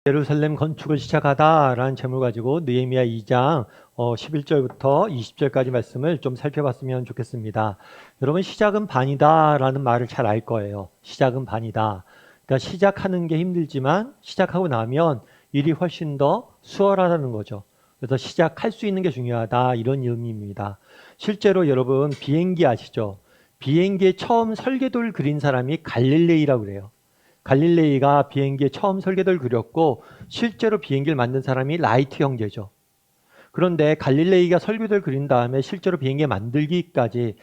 예루살렘 건축을 시작하다라는 제목을 가지고 느헤미야 2장 11절부터 20절까지 말씀을 좀 살펴봤으면 좋겠습니다. 여러분, 시작은 반이다라는 말을 잘 알 거예요. 시작은 반이다. 그러니까 시작하는 게 힘들지만 시작하고 나면 일이 훨씬 더 수월하다는 거죠. 그래서 시작할 수 있는 게 중요하다, 이런 의미입니다. 실제로 여러분, 비행기 아시죠? 비행기에 처음 설계도를 그린 사람이 갈릴레이라고 그래요. 갈릴레이가 비행기에 처음 설계도를 그렸고 실제로 비행기를 만든 사람이 라이트 형제죠. 그런데 갈릴레이가 설계도를 그린 다음에 실제로 비행기 만들어지기까지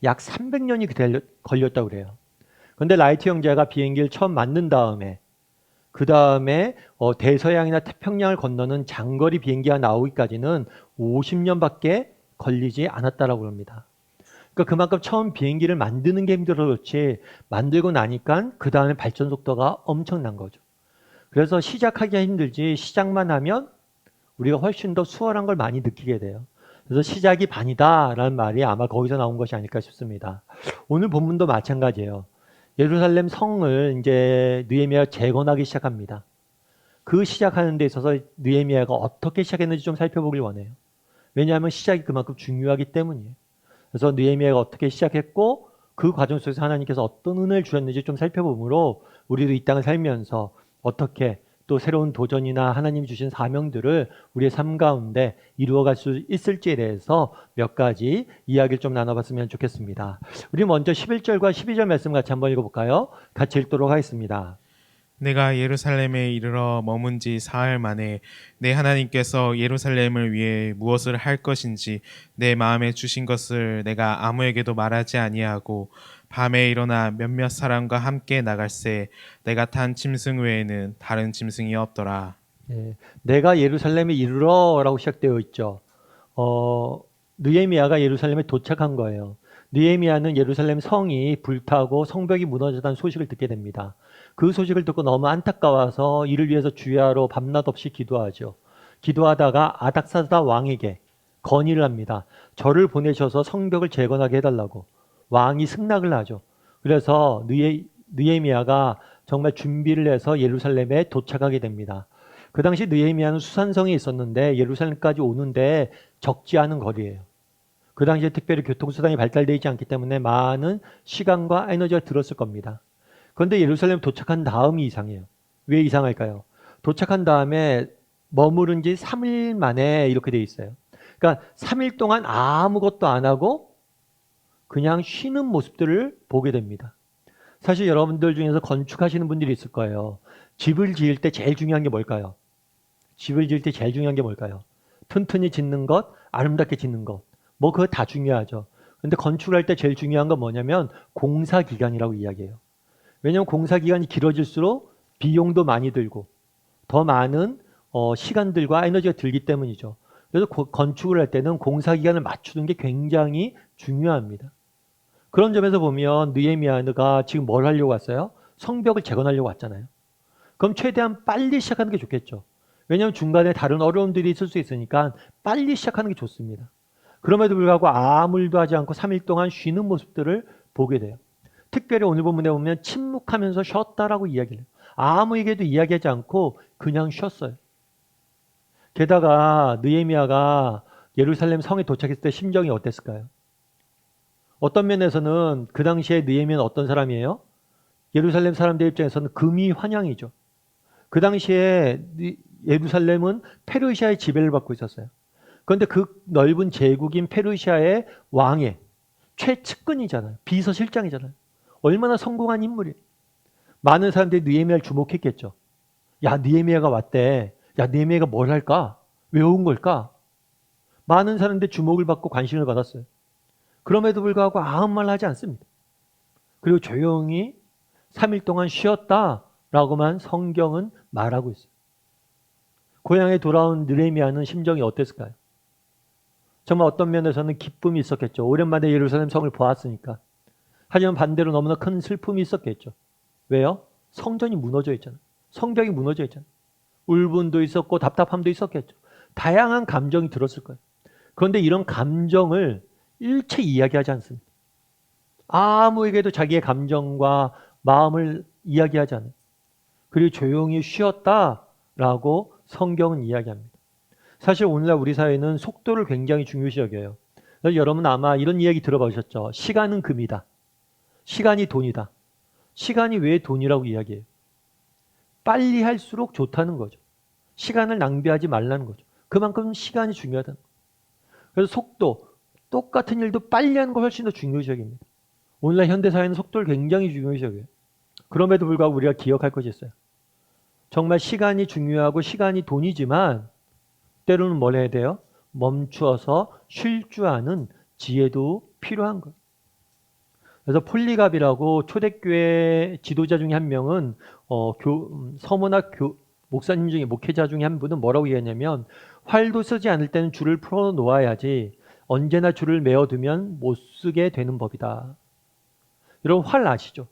약 300년이 걸렸다고 그래요. 그런데 라이트 형제가 비행기를 처음 만든 다음에 그 다음에 대서양이나 태평양을 건너는 장거리 비행기가 나오기까지는 50년밖에 걸리지 않았다라고 합니다. 그러니까 그만큼 처음 비행기를 만드는 게 힘들어서 그렇지 만들고 나니까 그 다음에 발전 속도가 엄청난 거죠. 그래서 시작하기가 힘들지 시작만 하면 우리가 훨씬 더 수월한 걸 많이 느끼게 돼요. 그래서 시작이 반이다라는 말이 아마 거기서 나온 것이 아닐까 싶습니다. 오늘 본문도 마찬가지예요. 예루살렘 성을 이제 느헤미야가 재건하기 시작합니다. 그 시작하는 데 있어서 느헤미야가 어떻게 시작했는지 좀 살펴보길 원해요. 왜냐하면 시작이 그만큼 중요하기 때문이에요. 그래서 느헤미야가 어떻게 시작했고 그 과정 속에서 하나님께서 어떤 은혜를 주셨는지 좀 살펴보므로 우리도 이 땅을 살면서 어떻게 또 새로운 도전이나 하나님이 주신 사명들을 우리의 삶 가운데 이루어갈 수 있을지에 대해서 몇 가지 이야기를 좀 나눠봤으면 좋겠습니다. 우리 먼저 11절과 12절 말씀 같이 한번 읽어볼까요? 같이 읽도록 하겠습니다. 내가 예루살렘에 이르러 머문 지 사흘 만에 내 하나님께서 예루살렘을 위해 무엇을 할 것인지 내 마음에 주신 것을 내가 아무에게도 말하지 아니하고 밤에 일어나 몇몇 사람과 함께 나갈새 내가 탄 짐승 외에는 다른 짐승이 없더라. 내가 예루살렘에 이르러라고 시작되어 있죠. 느헤미야가 예루살렘에 도착한 거예요. 느헤미야는 예루살렘 성이 불타고 성벽이 무너졌다는 소식을 듣게 됩니다. 그 소식을 듣고 너무 안타까워서 이를 위해서 주야로 밤낮 없이 기도하죠. 기도하다가 아닥사다 왕에게 건의를 합니다. 저를 보내셔서 성벽을 재건하게 해달라고. 왕이 승낙을 하죠. 그래서 느헤미야가 정말 준비를 해서 예루살렘에 도착하게 됩니다. 그 당시 느헤미야는 수산성에 있었는데 예루살렘까지 오는데 적지 않은 거리예요. 그 당시에 특별히 교통수단이 발달되어 있지 않기 때문에 많은 시간과 에너지가 들었을 겁니다. 그런데 예루살렘 도착한 다음이 이상해요. 왜 이상할까요? 도착한 다음에 머무른 지 3일 만에 이렇게 돼 있어요. 그러니까 3일 동안 아무것도 안 하고 그냥 쉬는 모습들을 보게 됩니다. 사실 여러분들 중에서 건축하시는 분들이 있을 거예요. 집을 지을 때 제일 중요한 게 뭘까요? 집을 지을 때 제일 중요한 게 뭘까요? 튼튼히 짓는 것, 아름답게 짓는 것. 뭐 그거 다 중요하죠. 근데 건축을 할 때 제일 중요한 건 뭐냐면 공사 기간이라고 이야기해요. 왜냐하면 공사 기간이 길어질수록 비용도 많이 들고 더 많은 시간들과 에너지가 들기 때문이죠. 그래서 건축을 할 때는 공사 기간을 맞추는 게 굉장히 중요합니다. 그런 점에서 보면 느헤미야가 지금 뭘 하려고 왔어요? 성벽을 재건하려고 왔잖아요. 그럼 최대한 빨리 시작하는 게 좋겠죠. 왜냐하면 중간에 다른 어려움들이 있을 수 있으니까 빨리 시작하는 게 좋습니다. 그럼에도 불구하고 아무 일도 하지 않고 3일 동안 쉬는 모습들을 보게 돼요. 특별히 오늘 본문에 보면 침묵하면서 쉬었다라고 이야기를 해요. 아무에게도 이야기하지 않고 그냥 쉬었어요. 게다가 느헤미야가 예루살렘 성에 도착했을 때 심정이 어땠을까요? 어떤 면에서는 그 당시에 느헤미야는 어떤 사람이에요? 예루살렘 사람들 입장에서는 금이 환영이죠. 그 당시에 예루살렘은 페르시아의 지배를 받고 있었어요. 그런데 그 넓은 제국인 페르시아의 왕의 최측근이잖아요. 비서실장이잖아요. 얼마나 성공한 인물이에요. 많은 사람들이 느헤미야를 주목했겠죠. 야, 느헤미야가 왔대. 야, 느헤미야가 뭘 할까? 왜 온 걸까? 많은 사람들이 주목을 받고 관심을 받았어요. 그럼에도 불구하고 아무 말 하지 않습니다. 그리고 조용히 3일 동안 쉬었다라고만 성경은 말하고 있어요. 고향에 돌아온 느헤미야는 심정이 어땠을까요? 정말 어떤 면에서는 기쁨이 있었겠죠. 오랜만에 예루살렘 성을 보았으니까. 하지만 반대로 너무나 큰 슬픔이 있었겠죠. 왜요? 성전이 무너져 있잖아요. 성벽이 무너져 있잖아요. 울분도 있었고 답답함도 있었겠죠. 다양한 감정이 들었을 거예요. 그런데 이런 감정을 일체 이야기하지 않습니다. 아무에게도 자기의 감정과 마음을 이야기하지 않아요. 그리고 조용히 쉬었다라고 성경은 이야기합니다. 사실 오늘날 우리 사회는 속도를 굉장히 중요시 여겨요. 그래서 여러분 아마 이런 이야기 들어보셨죠? 시간은 금이다. 시간이 돈이다. 시간이 왜 돈이라고 이야기해요? 빨리 할수록 좋다는 거죠. 시간을 낭비하지 말라는 거죠. 그만큼 시간이 중요하다는 거죠. 그래서 속도, 똑같은 일도 빨리 하는 거 훨씬 더 중요시 여깁니다. 오늘날 현대사회는 속도를 굉장히 중요시 여겨요. 그럼에도 불구하고 우리가 기억할 것이 있어요. 정말 시간이 중요하고 시간이 돈이지만 때로는 뭘 해야 돼요? 멈추어서 쉴 줄 아는 지혜도 필요한 거예요. 그래서 폴리갑이라고 초대교회 지도자 중에 한 명은 서머나 목사님 중에 목회자 중에 한 분은 뭐라고 얘기했냐면 활도 쓰지 않을 때는 줄을 풀어 놓아야지 언제나 줄을 메어두면 못 쓰게 되는 법이다. 여러분 활 아시죠?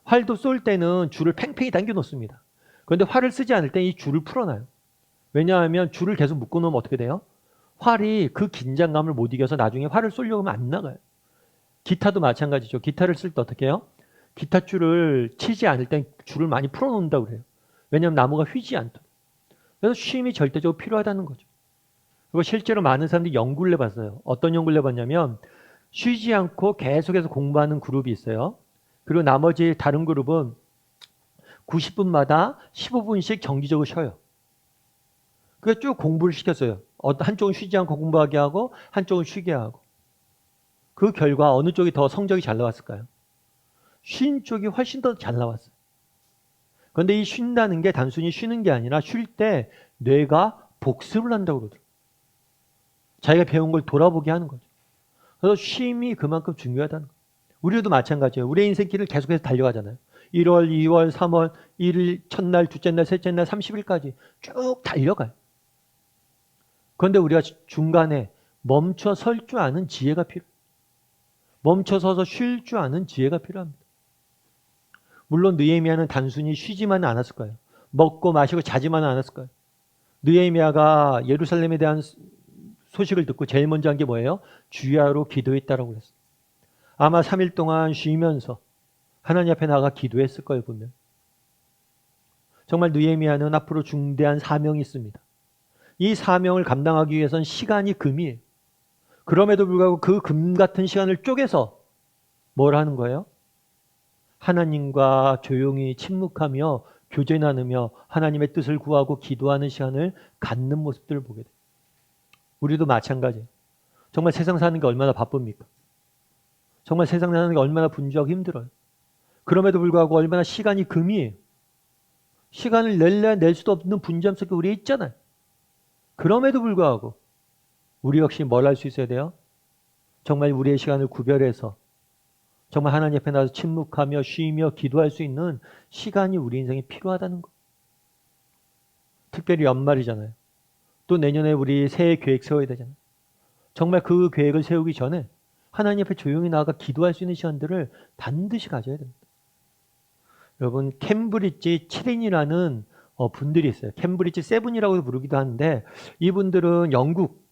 활도 쏠 때는 줄을 팽팽히 당겨 놓습니다. 그런데 활을 쓰지 않을 때 이 줄을 풀어놔요. 왜냐하면 줄을 계속 묶어 놓으면 어떻게 돼요? 활이 그 긴장감을 못 이겨서 나중에 활을 쏘려고 하면 안 나가요. 기타도 마찬가지죠. 기타를 쓸 때 어떻게 해요? 기타 줄을 치지 않을 땐 줄을 많이 풀어 놓는다고 그래요. 왜냐하면 나무가 휘지 않도록. 그래서 쉼이 절대적으로 필요하다는 거죠. 그리고 실제로 많은 사람들이 연구를 해봤어요. 어떤 연구를 해봤냐면 쉬지 않고 계속해서 공부하는 그룹이 있어요. 그리고 나머지 다른 그룹은 90분마다 15분씩 정기적으로 쉬어요. 그래서 쭉 공부를 시켰어요. 한쪽은 쉬지 않고 공부하게 하고 한쪽은 쉬게 하고. 그 결과 어느 쪽이 더 성적이 잘 나왔을까요? 쉰 쪽이 훨씬 더 잘 나왔어요. 그런데 이 쉰다는 게 단순히 쉬는 게 아니라 쉴 때 뇌가 복습을 한다고 그러더라고요. 자기가 배운 걸 돌아보게 하는 거죠. 그래서 쉼이 그만큼 중요하다는 거예요. 우리도 마찬가지예요. 우리의 인생길을 계속해서 달려가잖아요. 1월, 2월, 3월, 1일, 첫날, 둘째 날, 셋째 날, 30일까지 쭉 달려가요. 그런데 우리가 중간에 멈춰 설 줄 아는 지혜가 필요해요. 멈춰 서서 쉴 줄 아는 지혜가 필요합니다. 물론 느헤미야는 단순히 쉬지만은 않았을 거예요. 먹고 마시고 자지만은 않았을 거예요. 느헤미야가 예루살렘에 대한 소식을 듣고 제일 먼저 한 게 뭐예요? 주야로 기도했다라고 그랬어요. 아마 3일 동안 쉬면서 하나님 앞에 나가 기도했을 거예요, 보면. 정말 느헤미야는 앞으로 중대한 사명이 있습니다. 이 사명을 감당하기 위해서는 시간이 금이에요. 그럼에도 불구하고 그 금 같은 시간을 쪼개서 뭘 하는 거예요? 하나님과 조용히 침묵하며 교제 나누며 하나님의 뜻을 구하고 기도하는 시간을 갖는 모습들을 보게 돼요. 우리도 마찬가지예요. 정말 세상 사는 게 얼마나 바쁩니까? 정말 세상 사는 게 얼마나 분주하고 힘들어요. 그럼에도 불구하고 얼마나 시간이 금이에요. 시간을 낼래야 낼 수도 없는 분주함 속에 우리 있잖아요. 그럼에도 불구하고 우리 역시 뭘 할 수 있어야 돼요? 정말 우리의 시간을 구별해서 정말 하나님 앞에 나서 침묵하며 쉬며 기도할 수 있는 시간이 우리 인생에 필요하다는 거. 특별히 연말이잖아요. 또 내년에 우리 새해 계획 세워야 되잖아요. 정말 그 계획을 세우기 전에 하나님 앞에 조용히 나아가 기도할 수 있는 시간들을 반드시 가져야 됩니다. 여러분 캠브리지 7인이라는 분들이 있어요. 캠브리지 7이라고 부르기도 하는데 이분들은 영국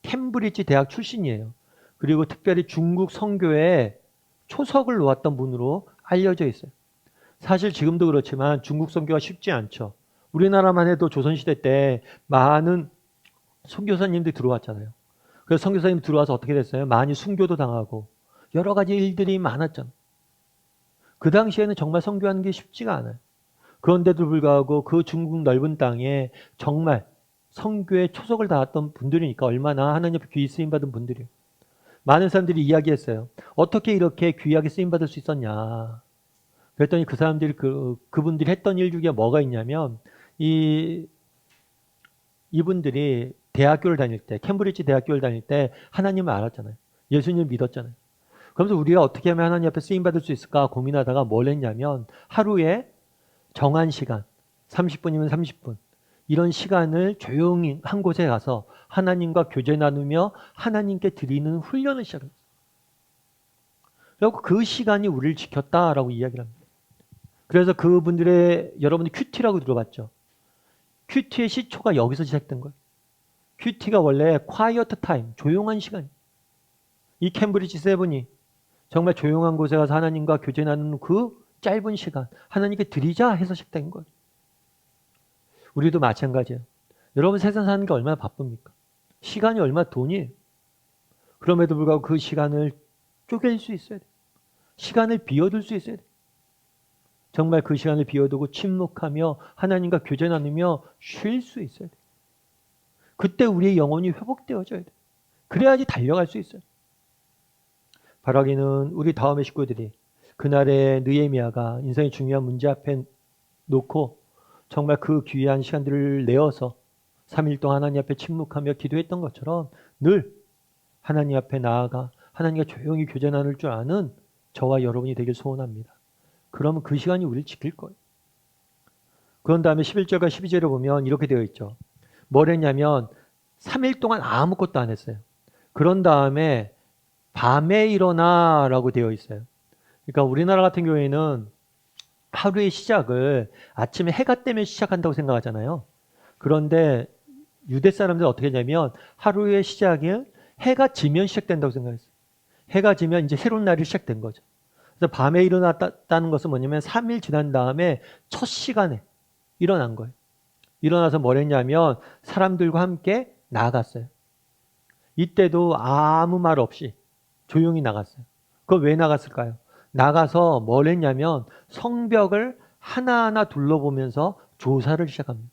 캠브리지 대학 출신이에요. 그리고 특별히 중국 선교에 초석을 놓았던 분으로 알려져 있어요. 사실 지금도 그렇지만 중국 선교가 쉽지 않죠. 우리나라만 해도 조선시대 때 많은 선교사님들이 들어왔잖아요. 그래서 선교사님 들어와서 어떻게 됐어요? 많이 순교도 당하고 여러 가지 일들이 많았잖아요. 그 당시에는 정말 선교하는 게 쉽지가 않아요. 그런데도 불구하고 그 중국 넓은 땅에 정말 선교에 초석을 다했던 분들이니까 얼마나 하나님 앞에 귀히 쓰임받은 분들이에요. 많은 사람들이 이야기했어요. 어떻게 이렇게 귀하게 쓰임받을 수 있었냐. 그랬더니 그 사람들이 그분들이 했던 일 중에 뭐가 있냐면 이분들이 대학교를 다닐 때 캠브리지 대학교를 다닐 때 하나님을 알았잖아요. 예수님을 믿었잖아요. 그러면서 우리가 어떻게 하면 하나님 앞에 쓰임받을 수 있을까 고민하다가 뭘 했냐면 하루에 정한 시간 30분이면 30분 이런 시간을 조용히 한 곳에 가서 하나님과 교제 나누며 하나님께 드리는 훈련을 시작했어요. 그리고 그 시간이 우리를 지켰다라고 이야기를 합니다. 그래서 그분들의 여러분이 큐티라고 들어봤죠. 큐티의 시초가 여기서 시작된 거예요. 큐티가 원래 quiet time, 조용한 시간. 이 캠브리지 7이 정말 조용한 곳에 가서 하나님과 교제 나누는 그 짧은 시간 하나님께 드리자 해서 시작된 거예요. 우리도 마찬가지예요. 여러분 세상 사는 게 얼마나 바쁩니까? 시간이 얼마나 돈이에요. 그럼에도 불구하고 그 시간을 쪼갤 수 있어야 돼요. 시간을 비워둘 수 있어야 돼요. 정말 그 시간을 비워두고 침묵하며 하나님과 교제 나누며 쉴 수 있어야 돼요. 그때 우리의 영혼이 회복되어져야 돼요. 그래야지 달려갈 수 있어요. 바라기는 우리 다음의 식구들이 그날의 느헤미야가 인생의 중요한 문제 앞에 놓고 정말 그 귀한 시간들을 내어서 3일 동안 하나님 앞에 침묵하며 기도했던 것처럼 늘 하나님 앞에 나아가 하나님과 조용히 교제 나눌 줄 아는 저와 여러분이 되길 소원합니다. 그러면 그 시간이 우리를 지킬 거예요. 그런 다음에 11절과 12절에 보면 이렇게 되어 있죠. 뭘 했냐면 3일 동안 아무것도 안 했어요. 그런 다음에 밤에 일어나라고 되어 있어요. 그러니까 우리나라 같은 경우에는 하루의 시작을 아침에 해가 뜨면 시작한다고 생각하잖아요. 그런데 유대 사람들은 어떻게 하냐면 하루의 시작을 해가 지면 시작된다고 생각했어요. 해가 지면 이제 새로운 날이 시작된 거죠. 그래서 밤에 일어났다는 것은 뭐냐면 3일 지난 다음에 첫 시간에 일어난 거예요. 일어나서 뭘 했냐면 사람들과 함께 나갔어요. 이때도 아무 말 없이 조용히 나갔어요. 그거 왜 나갔을까요? 나가서 뭘 했냐면 성벽을 하나하나 둘러보면서 조사를 시작합니다.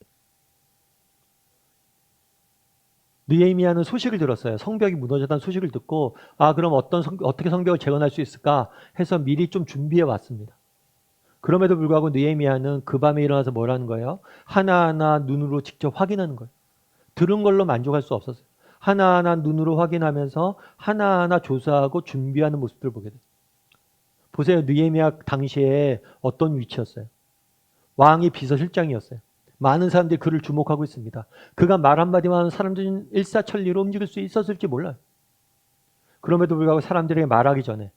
느헤미야는 소식을 들었어요. 성벽이 무너졌다는 소식을 듣고 그럼 어떻게 성벽을 재건할 수 있을까 해서 미리 좀 준비해 왔습니다. 그럼에도 불구하고 느헤미야는 그 밤에 일어나서 뭘 하는 거예요? 하나하나 눈으로 직접 확인하는 거예요. 들은 걸로 만족할 수 없었어요. 하나하나 눈으로 확인하면서 하나하나 조사하고 준비하는 모습들을 보게 돼요. 보세요. 느헤미야 당시에 어떤 위치였어요? 왕이 비서실장이었어요. 많은 사람들이 그를 주목하고 있습니다. 그가 말 한마디만 하면 사람들은 일사천리로 움직일 수 있었을지 몰라요. 그럼에도 불구하고 사람들에게 말하기 전에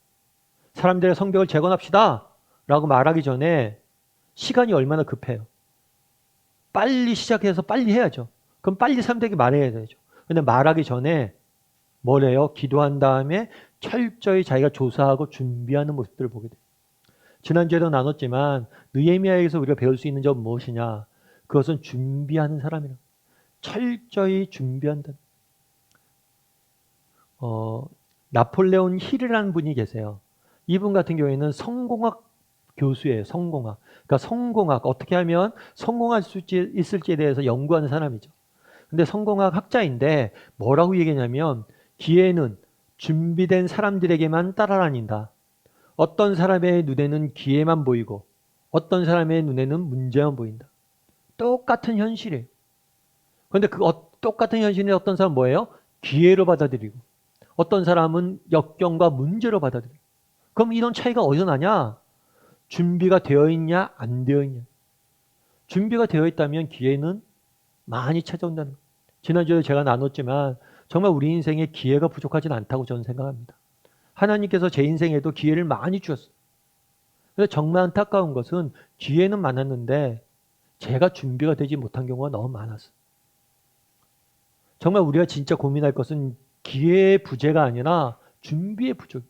사람들의 성벽을 재건합시다 라고 말하기 전에 시간이 얼마나 급해요. 빨리 시작해서 빨리 해야죠. 그럼 빨리 사람들에게 말해야 되죠. 근데 말하기 전에 뭘 해요? 기도한 다음에 철저히 자기가 조사하고 준비하는 모습들을 보게 돼요. 지난주에도 나눴지만 느헤미야에게서 우리가 배울 수 있는 점은 무엇이냐? 그것은 준비하는 사람이라. 철저히 준비한다. 나폴레온 힐이라는 분이 계세요. 이분 같은 경우에는 성공학 교수예요. 성공학. 그러니까 성공학, 어떻게 하면 성공할 수 있을지에 대해서 연구하는 사람이죠. 근데 성공학 학자인데 뭐라고 얘기하냐면 기회는 준비된 사람들에게만 따라다닌다. 어떤 사람의 눈에는 기회만 보이고 어떤 사람의 눈에는 문제만 보인다. 똑같은 현실이에요. 그런데 똑같은 현실에 어떤 사람은 뭐예요? 기회로 받아들이고 어떤 사람은 역경과 문제로 받아들이고. 그럼 이런 차이가 어디서 나냐? 준비가 되어 있냐 안 되어 있냐. 준비가 되어 있다면 기회는 많이 찾아온다는 거예요. 지난주에 제가 나눴지만 정말 우리 인생에 기회가 부족하지는 않다고 저는 생각합니다. 하나님께서 제 인생에도 기회를 많이 주셨어요. 그래서 정말 안타까운 것은 기회는 많았는데 제가 준비가 되지 못한 경우가 너무 많았어요. 정말 우리가 진짜 고민할 것은 기회의 부재가 아니라 준비의 부족.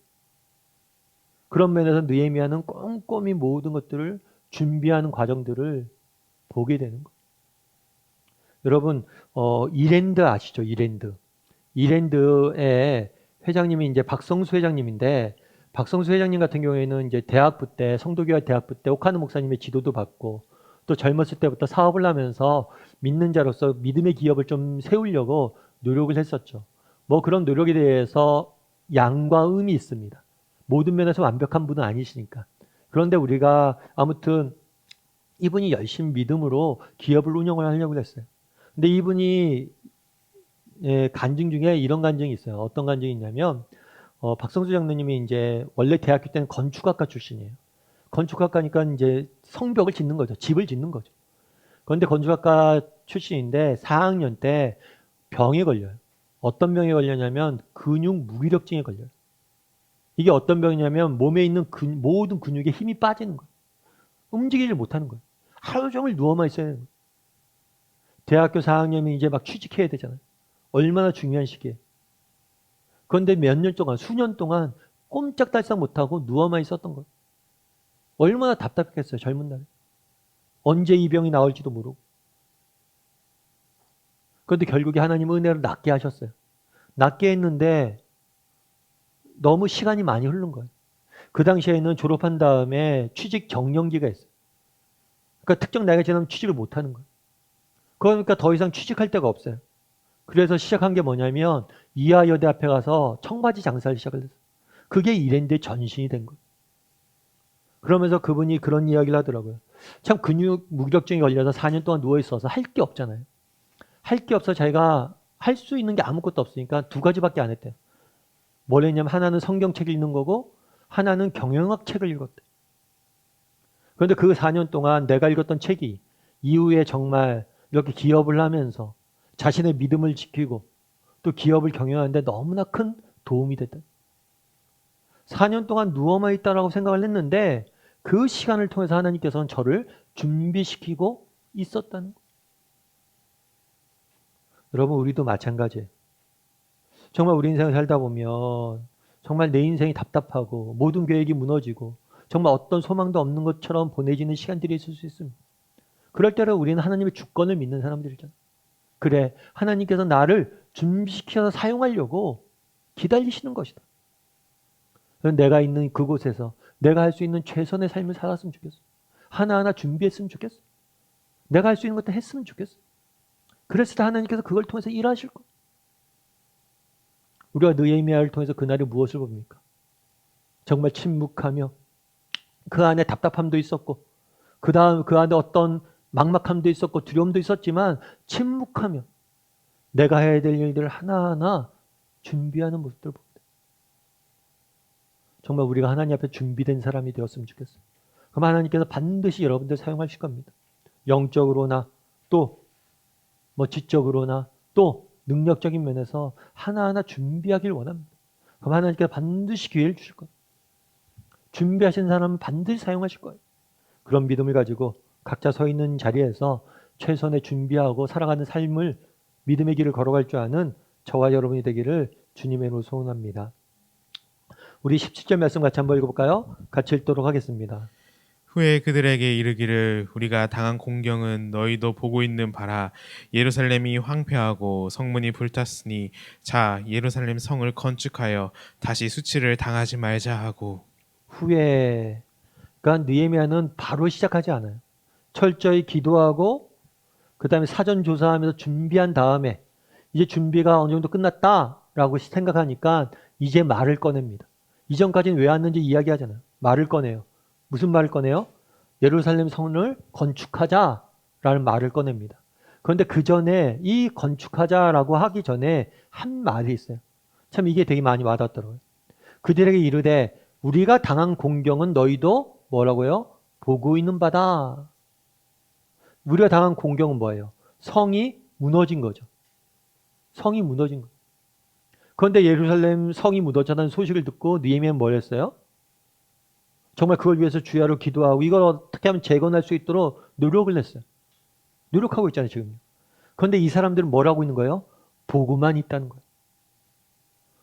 그런 면에서 느헤미야는 꼼꼼히 모든 것들을 준비하는 과정들을 보게 되는 거예요. 여러분, 이랜드 아시죠? 이랜드. 이랜드의 회장님이 이제 박성수 회장님인데, 박성수 회장님 같은 경우에는 이제 대학부 때, 성도교회 대학부 때 오카노 목사님의 지도도 받고, 또 젊었을 때부터 사업을 하면서 믿는 자로서 믿음의 기업을 좀 세우려고 노력을 했었죠. 뭐 그런 노력에 대해서 양과 음이 있습니다. 모든 면에서 완벽한 분은 아니시니까. 그런데 우리가 아무튼 이분이 열심히 믿음으로 기업을 운영을 하려고 했어요. 근데 이분이 간증 중에 이런 간증이 있어요. 어떤 간증이 있냐면 박성수 장로님이 이제 원래 대학교 때는 건축학과 출신이에요. 건축학과니까 이제 성벽을 짓는 거죠. 집을 짓는 거죠. 그런데 건축학과 출신인데 4학년 때 병에 걸려요. 어떤 병에 걸렸냐면 근육 무기력증에 걸려요. 이게 어떤 병이냐면 몸에 있는 모든 근육에 힘이 빠지는 거예요. 움직이질 못하는 거예요. 하루 종일 누워만 있어야 되는 거예요. 대학교 4학년이면 이제 막 취직해야 되잖아요. 얼마나 중요한 시기에. 그런데 몇 년 동안, 수년 동안 꼼짝달싹 못하고 누워만 있었던 거예요. 얼마나 답답했겠어요, 젊은 날에. 언제 이 병이 나올지도 모르고. 그런데 결국에 하나님 은혜로 낫게 하셨어요. 낫게 했는데 너무 시간이 많이 흐른 거예요. 그 당시에는 졸업한 다음에 취직 정년기가 있어요. 그러니까 특정 나이가 지나면 취직을 못 하는 거예요. 그러니까 더 이상 취직할 데가 없어요. 그래서 시작한 게 뭐냐면 이하여대 앞에 가서 청바지 장사를 시작을 했어요. 그게 이랜드의 전신이 된 거예요. 그러면서 그분이 그런 이야기를 하더라고요. 참 근육 무기력증이 걸려서 4년 동안 누워 있어서 할 게 없잖아요. 할 게 없어 자기가 할 수 있는 게 아무것도 없으니까 두 가지밖에 안 했대요. 뭘 했냐면 하나는 성경책 읽는 거고 하나는 경영학 책을 읽었대. 그런데 그 4년 동안 내가 읽었던 책이 이후에 정말 이렇게 기업을 하면서 자신의 믿음을 지키고 또 기업을 경영하는데 너무나 큰 도움이 됐다. 4년 동안 누워만 있다라고 생각을 했는데 그 시간을 통해서 하나님께서는 저를 준비시키고 있었다는 거예요. 여러분 우리도 마찬가지예요. 정말 우리 인생을 살다 보면 정말 내 인생이 답답하고 모든 계획이 무너지고 정말 어떤 소망도 없는 것처럼 보내지는 시간들이 있을 수 있습니다. 그럴 때는 우리는 하나님의 주권을 믿는 사람들이잖아요. 그래, 하나님께서 나를 준비시켜서 사용하려고 기다리시는 것이다. 내가 있는 그곳에서 내가 할 수 있는 최선의 삶을 살았으면 좋겠어. 하나하나 준비했으면 좋겠어. 내가 할 수 있는 것도 했으면 좋겠어. 그랬을 때 하나님께서 그걸 통해서 일하실 거예요. 우리가 느헤미야를 통해서 그날이 무엇을 봅니까? 정말 침묵하며 그 안에 답답함도 있었고 그 안에 어떤 막막함도 있었고 두려움도 있었지만 침묵하며 내가 해야 될 일들을 하나하나 준비하는 모습들을 봅니다. 정말 우리가 하나님 앞에 준비된 사람이 되었으면 좋겠어요. 그럼 하나님께서 반드시 여러분들 사용하실 겁니다. 영적으로나 또 지적으로나 또 능력적인 면에서 하나하나 준비하길 원합니다. 그럼 하나님께서 반드시 기회를 주실 거예요. 준비하신 사람은 반드시 사용하실 거예요. 그런 믿음을 가지고 각자 서 있는 자리에서 최선의 준비하고 살아가는 삶을 믿음의 길을 걸어갈 줄 아는 저와 여러분이 되기를 주님의 이름으로 소원합니다. 우리 17절 말씀 같이 한번 읽어볼까요? 같이 읽도록 하겠습니다. 후에 그들에게 이르기를 우리가 당한 공경은 너희도 보고 있는 바라. 예루살렘이 황폐하고 성문이 불탔으니 자 예루살렘 성을 건축하여 다시 수치를 당하지 말자 하고. 후에 그러니까 느헤미야는 바로 시작하지 않아요. 철저히 기도하고 그 다음에 사전 조사하면서 준비한 다음에 이제 준비가 어느 정도 끝났다라고 생각하니까 이제 말을 꺼냅니다. 이전까지는 왜 왔는지 이야기하잖아요. 말을 꺼내요. 무슨 말을 꺼내요? 예루살렘 성을 건축하자라는 말을 꺼냅니다. 그런데 그 전에 이 건축하자라고 하기 전에 한 말이 있어요. 참 이게 되게 많이 와닿더라고요. 그들에게 이르되 우리가 당한 공경은 너희도 뭐라고요? 보고 있는 바다. 우리가 당한 공경은 뭐예요? 성이 무너진 거죠. 성이 무너진 거예요. 그런데 예루살렘 성이 무너졌다는 소식을 듣고 느헤미야는 뭘 했어요? 정말 그걸 위해서 주야로 기도하고 이걸 어떻게 하면 재건할 수 있도록 노력을 했어요. 노력하고 있잖아요, 지금. 그런데 이 사람들은 뭘 하고 있는 거예요? 보고만 있다는 거예요.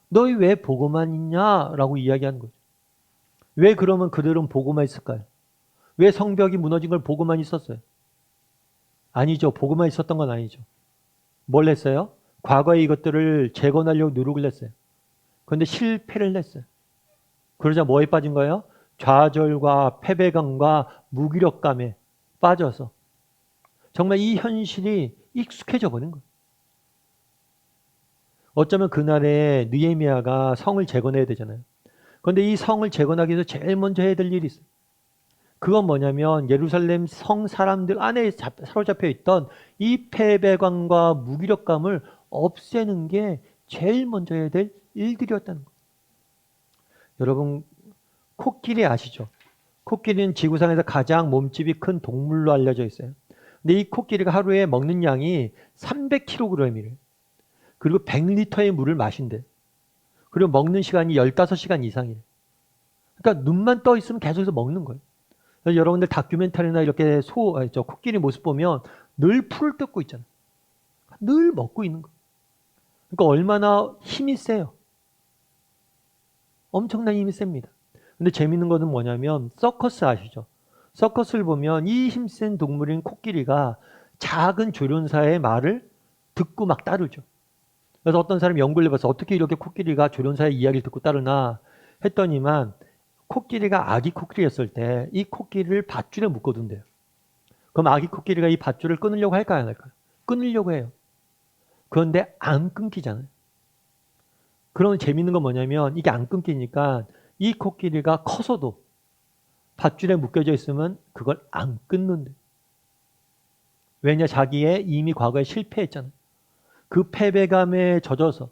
너희 왜 보고만 있냐라고 이야기하는 거죠. 왜 그러면 그들은 보고만 있을까요? 왜 성벽이 무너진 걸 보고만 있었어요? 아니죠. 보고만 있었던 건 아니죠. 뭘 했어요? 과거에 이것들을 재건하려고 노력을 했어요. 그런데 실패를 했어요. 그러자 뭐에 빠진 거예요? 좌절과 패배감과 무기력감에 빠져서 정말 이 현실이 익숙해져 버린 거예요. 어쩌면 그날에 느헤미야가 성을 재건해야 되잖아요. 그런데 이 성을 재건하기 위해서 제일 먼저 해야 될 일이 있어요. 그건 뭐냐면 예루살렘 성 사람들 안에 사로잡혀 있던 이 패배감과 무기력감을 없애는 게 제일 먼저 해야 될 일들이었다는 거예요. 여러분 코끼리 아시죠? 코끼리는 지구상에서 가장 몸집이 큰 동물로 알려져 있어요. 근데 이 코끼리가 하루에 먹는 양이 300kg이래요. 그리고 100리터의 물을 마신대. 그리고 먹는 시간이 15시간 이상이에요. 그러니까 눈만 떠 있으면 계속해서 먹는 거예요. 여러분들 다큐멘터리나 이렇게 코끼리 모습 보면 늘 풀을 뜯고 있잖아요. 늘 먹고 있는 거예요. 그러니까 얼마나 힘이 세요. 엄청난 힘이 셉니다. 근데 재밌는 거는 뭐냐면 서커스 아시죠? 서커스를 보면 이 힘센 동물인 코끼리가 작은 조련사의 말을 듣고 막 따르죠. 그래서 어떤 사람이 연구를 해봐서 어떻게 이렇게 코끼리가 조련사의 이야기를 듣고 따르나 했더니만 코끼리가 아기 코끼리였을 때 이 코끼리를 밧줄에 묶어둔대요. 그럼 아기 코끼리가 이 밧줄을 끊으려고 할까요? 안 할까요? 끊으려고 해요. 그런데 안 끊기잖아요. 그러면 재밌는 건 뭐냐면 이게 안 끊기니까 이 코끼리가 커서도 밧줄에 묶여져 있으면 그걸 안 끊는데. 왜냐? 자기의 이미 과거에 실패했잖아요. 그 패배감에 젖어서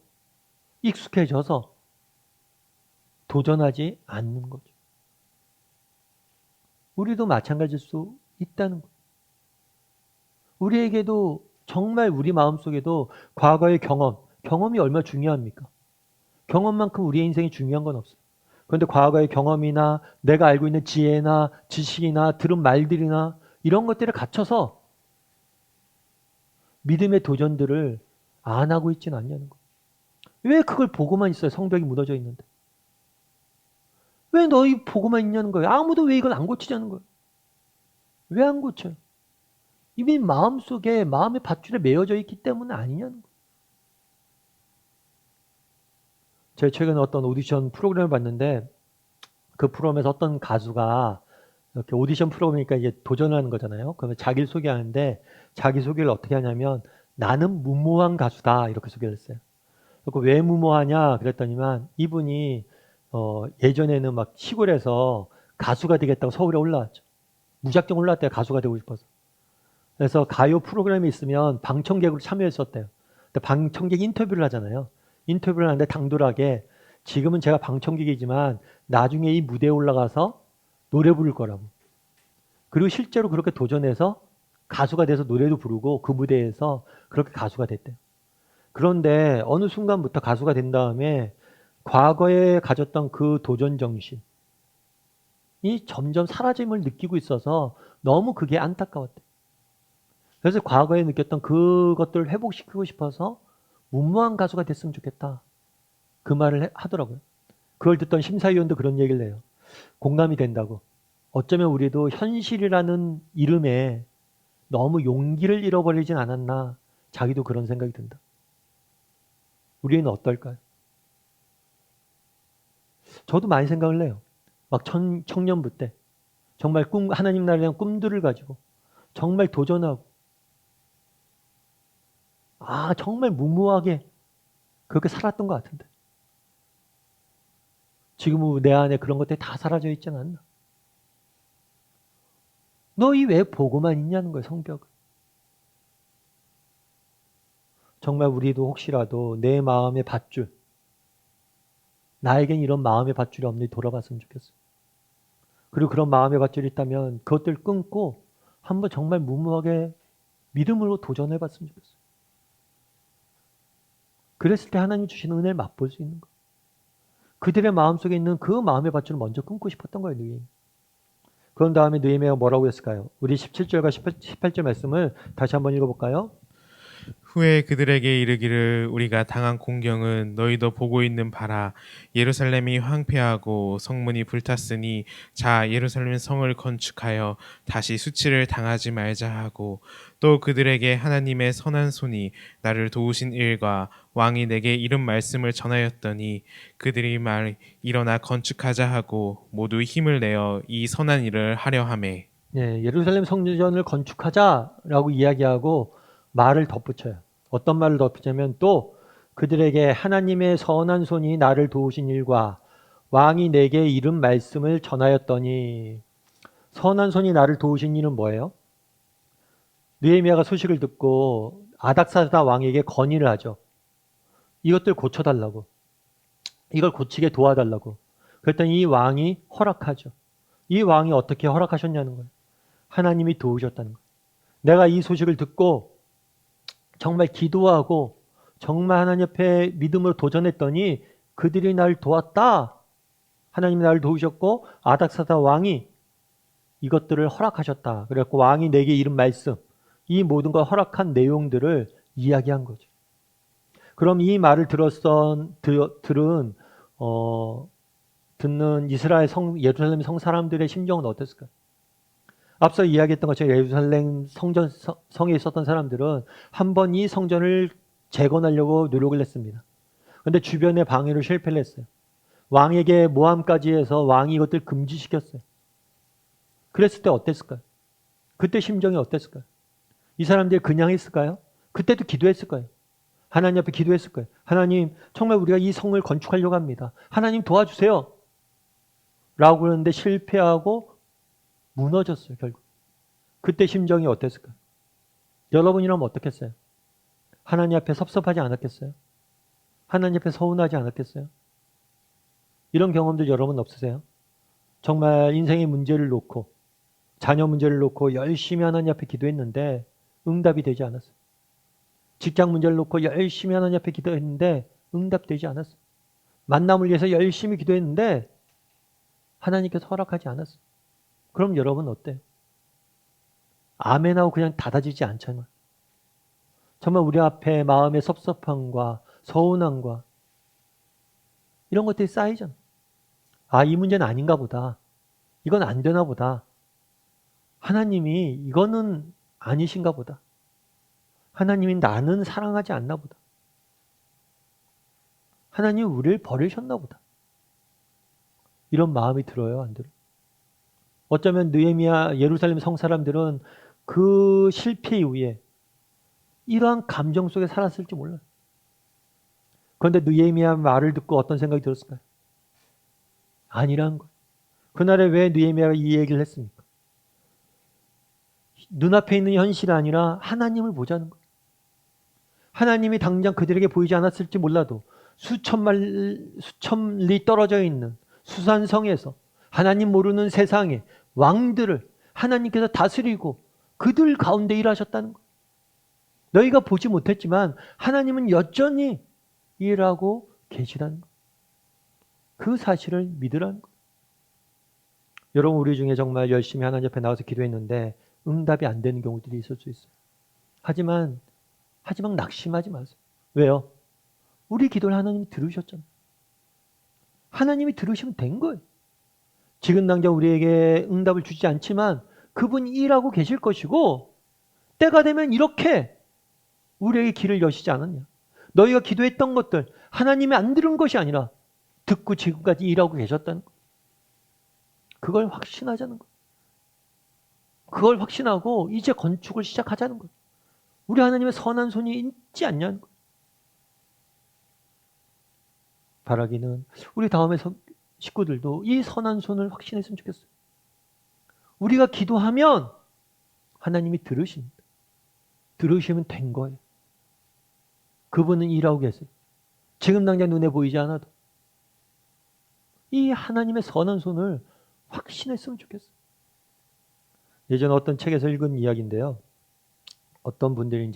익숙해져서 도전하지 않는 거죠. 우리도 마찬가지일 수 있다는 거예요. 우리에게도 정말 우리 마음속에도 과거의 경험이 얼마나 중요합니까? 경험만큼 우리의 인생이 중요한 건 없어요. 그런데 과거의 경험이나 내가 알고 있는 지혜나 지식이나 들은 말들이나 이런 것들을 갖춰서 믿음의 도전들을 안 하고 있지는 않냐는 거예요. 왜 그걸 보고만 있어요? 성벽이 무너져 있는데. 왜 너희 보고만 있냐는 거예요. 아무도 왜 이걸 안 고치자는 거예요. 왜 안 고쳐요? 이미 마음속에 마음의 밧줄에 매여져 있기 때문에 아니냐는 거예요. 제가 최근에 어떤 오디션 프로그램을 봤는데 그 프로그램에서 어떤 가수가 이렇게 오디션 프로그램이니까 이제 도전하는 거잖아요. 그러면 자기를 소개하는데 자기 소개를 어떻게 하냐면 나는 무모한 가수다 이렇게 소개를 했어요. 그리고 왜 무모하냐 그랬더니만 이분이 예전에는 막 시골에서 가수가 되겠다고 서울에 올라왔죠. 무작정 올라왔대요. 가수가 되고 싶어서. 그래서 가요 프로그램에 있으면 방청객으로 참여했었대요. 근데 방청객 인터뷰를 하잖아요. 인터뷰를 하는데 당돌하게 지금은 제가 방청객이지만 나중에 이 무대에 올라가서 노래 부를 거라고. 그리고 실제로 그렇게 도전해서 가수가 돼서 노래도 부르고 그 무대에서 그렇게 가수가 됐대요. 그런데 어느 순간부터 가수가 된 다음에 과거에 가졌던 그 도전 정신이 점점 사라짐을 느끼고 있어서 너무 그게 안타까웠대요. 그래서 과거에 느꼈던 그것들을 회복시키고 싶어서 무모한 가수가 됐으면 좋겠다. 그 말을 하더라고요. 그걸 듣던 심사위원도 그런 얘기를 해요. 공감이 된다고. 어쩌면 우리도 현실이라는 이름에 너무 용기를 잃어버리진 않았나. 자기도 그런 생각이 든다. 우리는 어떨까요? 저도 많이 생각을 해요. 막 청년부 때 정말 하나님 나라에 대한 꿈들을 가지고 정말 도전하고 정말 무모하게 그렇게 살았던 것 같은데 지금은 내 안에 그런 것들이 다 사라져 있지 않나? 너희 왜 보고만 있냐는 거예요, 성벽을. 정말 우리도 혹시라도 내 마음의 밧줄, 나에겐 이런 마음의 밧줄이 없는지 돌아봤으면 좋겠어. 그리고 그런 마음의 밧줄이 있다면 그것들 끊고 한번 정말 무모하게 믿음으로 도전해봤으면 좋겠어. 그랬을 때 하나님 주시는 은혜를 맛볼 수 있는 거예요. 그들의 마음속에 있는 그 마음의 밧줄을 먼저 끊고 싶었던 거예요, 느헤미야. 그런 다음에 느헤미야가 뭐라고 했을까요? 우리 17절과 18절 말씀을 다시 한번 읽어볼까요? 후에 그들에게 이르기를 우리가 당한 공경은 너희도 보고 있는 바라. 예루살렘이 황폐하고 성문이 불탔으니 자 예루살렘 성을 건축하여 다시 수치를 당하지 말자 하고 또 그들에게 하나님의 선한 손이 나를 도우신 일과 왕이 내게 이른 말씀을 전하였더니 그들이 말 일어나 건축하자 하고 모두 힘을 내어 이 선한 일을 하려 하매. 예, 예루살렘 성전을 건축하자라고 이야기하고 말을 덧붙여요. 어떤 말을 덧붙이냐면 또 그들에게 하나님의 선한 손이 나를 도우신 일과 왕이 내게 이른 말씀을 전하였더니 선한 손이 나를 도우신 일은 뭐예요? 느헤미야가 소식을 듣고 아닥사다 왕에게 건의를 하죠. 이것들 고쳐달라고. 이걸 고치게 도와달라고. 그랬더니 이 왕이 허락하죠. 이 왕이 어떻게 허락하셨냐는 거예요. 하나님이 도우셨다는 거예요. 내가 이 소식을 듣고 정말 기도하고 정말 하나님 앞에 믿음으로 도전했더니 그들이 날 도왔다. 하나님이 나를 도우셨고 아닥사다 왕이 이것들을 허락하셨다. 그래서 왕이 내게 이른 말씀, 이 모든 걸 허락한 내용들을 이야기한 거죠. 그럼 이 말을 듣는 이스라엘 예루살렘 성 사람들의 심정은 어땠을까요? 앞서 이야기했던 것처럼 예루살렘 성에 있었던 사람들은 한 번 이 성전을 재건하려고 노력을 했습니다. 그런데 주변의 방해로 실패를 했어요. 왕에게 모함까지 해서 왕이 이것들 금지시켰어요. 그랬을 때 어땠을까요? 그때 심정이 어땠을까요? 이 사람들이 그냥 했을까요? 그때도 기도했을 거예요. 하나님 앞에 기도했을 거예요. 하나님, 정말 우리가 이 성을 건축하려고 합니다. 하나님 도와주세요. 라고 그러는데 실패하고 무너졌어요, 결국. 그때 심정이 어땠을까요? 여러분이라면 어떻겠어요? 하나님 앞에 섭섭하지 않았겠어요? 하나님 앞에 서운하지 않았겠어요? 이런 경험들 여러분 없으세요? 정말 인생의 문제를 놓고, 자녀 문제를 놓고 열심히 하나님 앞에 기도했는데 응답이 되지 않았어요. 직장 문제를 놓고 열심히 하나님 앞에 기도했는데 응답되지 않았어요. 만남을 위해서 열심히 기도했는데 하나님께서 허락하지 않았어요. 그럼 여러분 어때요? 아멘하고 그냥 닫아지지 않잖아요. 정말 우리 앞에 마음의 섭섭함과 서운함과 이런 것들이 쌓이잖아요. 아, 이 문제는 아닌가 보다. 이건 안 되나 보다. 하나님이 이거는 아니신가 보다. 하나님이 나는 사랑하지 않나 보다. 하나님이 우리를 버리셨나 보다. 이런 마음이 들어요, 안 들어요? 어쩌면 느헤미야 예루살렘 성 사람들은 그 실패 이후에 이러한 감정 속에 살았을지 몰라요. 그런데 느헤미야 말을 듣고 어떤 생각이 들었을까요? 아니라는 거예요. 그날에 왜 느헤미야가 이 얘기를 했습니까? 눈앞에 있는 현실이 아니라 하나님을 보자는 거예요. 하나님이 당장 그들에게 보이지 않았을지 몰라도 수천 리 떨어져 있는 수산성에서 하나님 모르는 세상에 왕들을 하나님께서 다스리고 그들 가운데 일하셨다는 거예요. 너희가 보지 못했지만 하나님은 여전히 일하고 계시다는 거예요. 그 사실을 믿으라는 거예요. 여러분, 우리 중에 정말 열심히 하나님 앞에 나와서 기도했는데 응답이 안 되는 경우들이 있을 수 있어요. 하지만 낙심하지 마세요. 왜요? 우리 기도를 하나님이 들으셨잖아요. 하나님이 들으시면 된 거예요. 지금 당장 우리에게 응답을 주지 않지만 그분이 일하고 계실 것이고 때가 되면 이렇게 우리에게 길을 여시지 않았냐. 너희가 기도했던 것들 하나님이 안 들은 것이 아니라 듣고 지금까지 일하고 계셨다는 거. 그걸 확신하자는 거예요. 그걸 확신하고 이제 건축을 시작하자는 거예요. 우리 하나님의 선한 손이 있지 않냐는 거예요. 바라기는 우리 다음에 식구들도 이 선한 손을 확신했으면 좋겠어요. 우리가 기도하면 하나님이 들으십니다. 들으시면 된 거예요. 그분은 일하고 계세요. 지금 당장 눈에 보이지 않아도 이 하나님의 선한 손을 확신했으면 좋겠어요. 예전에 어떤 책에서 읽은 이야기인데요. 어떤 분들이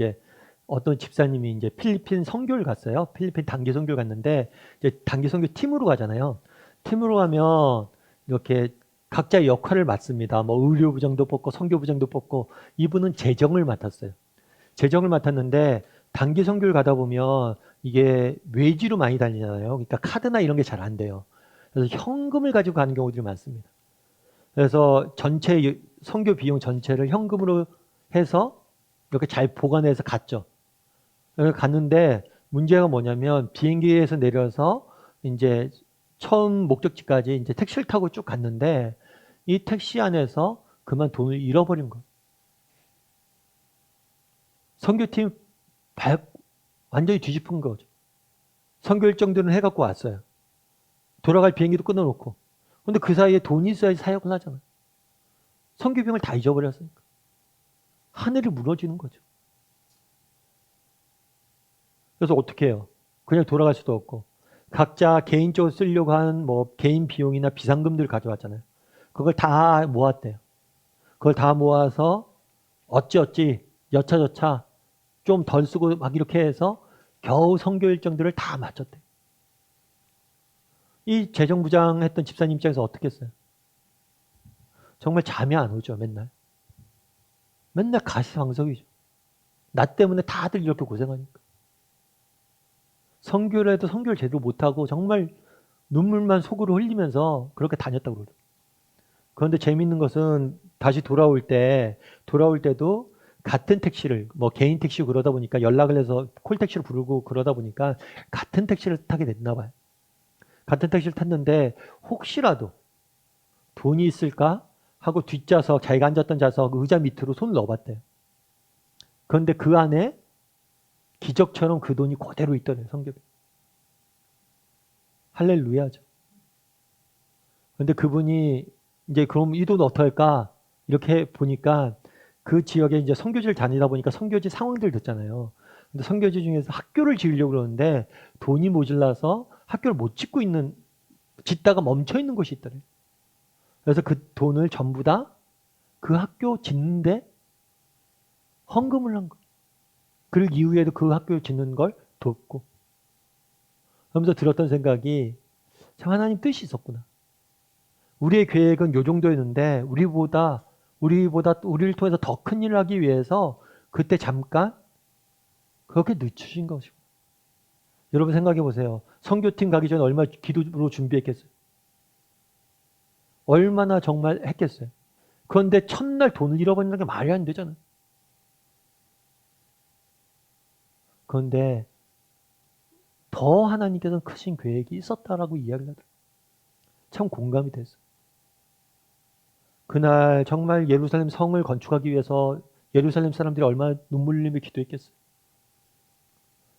어떤 집사님이 필리핀 선교를 갔어요. 필리핀 단기 선교를 갔는데 이제 단기 선교 팀으로 가잖아요. 팀으로 가면 이렇게 각자의 역할을 맡습니다. 뭐 의료부장도 뽑고 선교부장도 뽑고 이분은 재정을 맡았어요. 재정을 맡았는데 단기 선교를 가다 보면 이게 외지로 많이 다니잖아요. 그러니까 카드나 이런 게 잘 안 돼요. 그래서 현금을 가지고 가는 경우들이 많습니다. 그래서 전체 선교 비용 전체를 현금으로 해서 이렇게 잘 보관해서 갔죠. 갔는데 문제가 뭐냐면 비행기에서 내려서 이제 처음 목적지까지 이제 택시를 타고 쭉 갔는데 이 택시 안에서 그만 돈을 잃어버린 거예요. 선교팀 완전히 뒤집은 거죠. 선교 일정들은 해갖고 왔어요. 돌아갈 비행기도 끊어놓고. 근데 그 사이에 돈이 있어야지 사역을 하잖아요. 선교 비용을 다 잊어버렸으니까. 하늘이 무너지는 거죠. 그래서 어떻게 해요? 그냥 돌아갈 수도 없고 각자 개인적으로 쓰려고 한 뭐 개인 비용이나 비상금들을 가져왔잖아요. 그걸 다 모았대요. 그걸 다 모아서 어찌어찌 여차저차 좀 덜 쓰고 막 이렇게 해서 겨우 선교 일정들을 다 마쳤대요. 이 재정부장 했던 집사님 입장에서 어떻게 했어요? 정말 잠이 안 오죠, 맨날. 맨날 가시방석이죠. 나 때문에 다들 이렇게 고생하니까. 선교를 해도 선교를 제대로 못하고 정말 눈물만 속으로 흘리면서 그렇게 다녔다고 그러죠. 그런데 재밌는 것은 다시 돌아올 때도 같은 택시를, 뭐 개인 택시 그러다 보니까 연락을 해서 콜택시를 부르고 그러다 보니까 같은 택시를 타게 됐나 봐요. 같은 택시를 탔는데 혹시라도 돈이 있을까 하고 뒷좌석, 자기가 앉았던 좌석 의자 밑으로 손을 넣어봤대요. 그런데 그 안에 기적처럼 그 돈이 그대로 있더래요, 성경에. 할렐루야죠. 근데 그분이 이제 그럼 이 돈 어떡할까? 이렇게 보니까 그 지역에 이제 선교지를 다니다 보니까 선교지 상황들 듣잖아요. 근데 선교지 중에서 학교를 지으려고 그러는데 돈이 모자라서 학교를 못 짓고 있는, 짓다가 멈춰 있는 곳이 있더래요. 그래서 그 돈을 전부 다 그 학교 짓는데 헌금을 한 거예요. 그 이후에도 그 학교 짓는 걸 돕고. 그러면서 들었던 생각이 참 하나님 뜻이 있었구나. 우리의 계획은 요 정도였는데 우리보다 우리를 통해서 더 큰 일을 하기 위해서 그때 잠깐 그렇게 늦추신 것이고. 여러분 생각해 보세요. 선교팀 가기 전에 얼마나 기도로 준비했겠어요? 얼마나 정말 했겠어요? 그런데 첫날 돈을 잃어버리는 게 말이 안 되잖아요. 그런데 더 하나님께서는 크신 계획이 있었다라고 이야기를 하더라고요. 참 공감이 됐어요. 그날 정말 예루살렘 성을 건축하기 위해서 예루살렘 사람들이 얼마나 눈물 흘리며 기도했겠어요.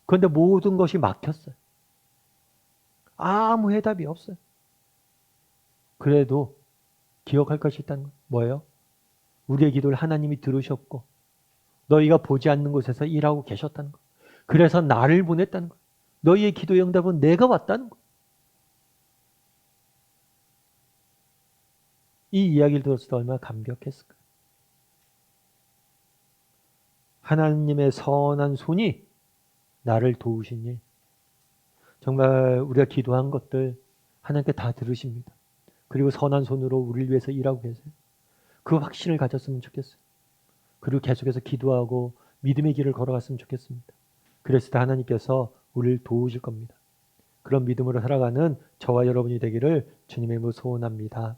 그런데 모든 것이 막혔어요. 아무 해답이 없어요. 그래도 기억할 것이 있다는 거예요. 뭐예요? 우리의 기도를 하나님이 들으셨고 너희가 보지 않는 곳에서 일하고 계셨다는 거예요. 그래서 나를 보냈다는 거예요. 너희의 기도의 응답은 내가 왔다는 거예요. 이 이야기를 들었을 때 얼마나 감격했을까요? 하나님의 선한 손이 나를 도우신 일. 정말 우리가 기도한 것들 하나님께 다 들으십니다. 그리고 선한 손으로 우리를 위해서 일하고 계세요. 그 확신을 가졌으면 좋겠어요. 그리고 계속해서 기도하고 믿음의 길을 걸어갔으면 좋겠습니다. 그랬을 때 하나님께서 우리를 도우실 겁니다. 그런 믿음으로 살아가는 저와 여러분이 되기를 주님의 이름으로 소원합니다.